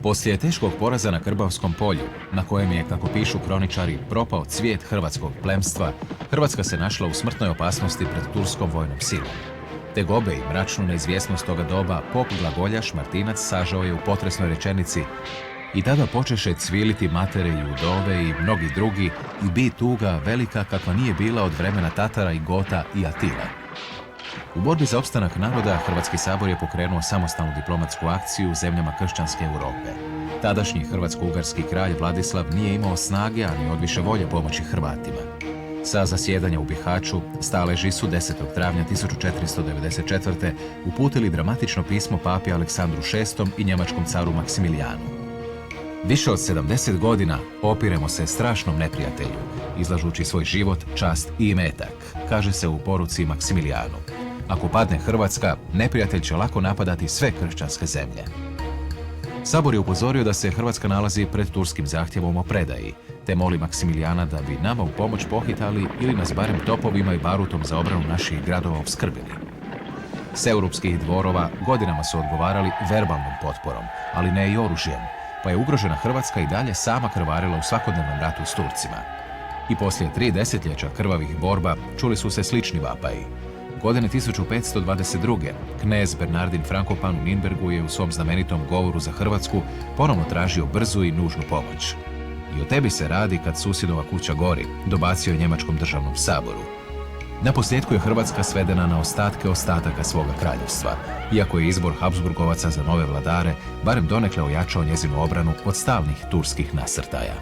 Poslije teškog poraza na Krbavskom polju, na kojem je, kako pišu kroničari, propao cvijet hrvatskog plemstva, Hrvatska se našla u smrtnoj opasnosti pred turskom vojnom silom. Tegobe i mračnu neizvjesnost toga doba pop glagoljaš Martinac sažao je u potresnoj rečenici: "I tada počeše cviliti matere i udove i mnogi drugi i bi tuga velika kakva nije bila od vremena Tatara i Gota i Atila." U borbi za opstanak naroda, Hrvatski sabor je pokrenuo samostalnu diplomatsku akciju u zemljama kršćanske Europe. Tadašnji hrvatsko-ugarski kralj Vladislav nije imao snage, ani odviše volje pomoći Hrvatima. Sa zasjedanja u Bihaću staleži su 10. travnja 1494. uputili dramatično pismo papi Aleksandru VI i njemačkom caru Maksimilijanu. Više od 70 godina opiremo se strašnom neprijatelju, izlažući svoj život, čast i imetak, kaže se u poruci Maksimilijanu. Ako padne Hrvatska, neprijatelj će lako napadati sve kršćanske zemlje. Sabor je upozorio da se Hrvatska nalazi pred turskim zahtjevom o predaji, te moli Maksimilijana da bi nama u pomoć pohitali ili nas barem topovima i barutom za obranu naših gradova opskrbili. S europskih dvorova godinama su odgovarali verbalnom potporom, ali ne i oružjem, pa je ugrožena Hrvatska i dalje sama krvarila u svakodnevnom ratu s Turcima. I poslije 3 desetljeća krvavih borba čuli su se slični vapaji. Godine 1522. knez Bernardin Frankopan u Ninbergu je u svom znamenitom govoru za Hrvatsku ponovno tražio brzu i nužnu pomoć. "I o tebi se radi kad susjedova kuća gori", dobacio je njemačkom državnom saboru. Naposljetku je Hrvatska svedena na ostatke ostataka svoga kraljevstva, iako je izbor Habsburgovaca za nove vladare barem donekle ojačao njezinu obranu od stalnih turskih nasrtaja.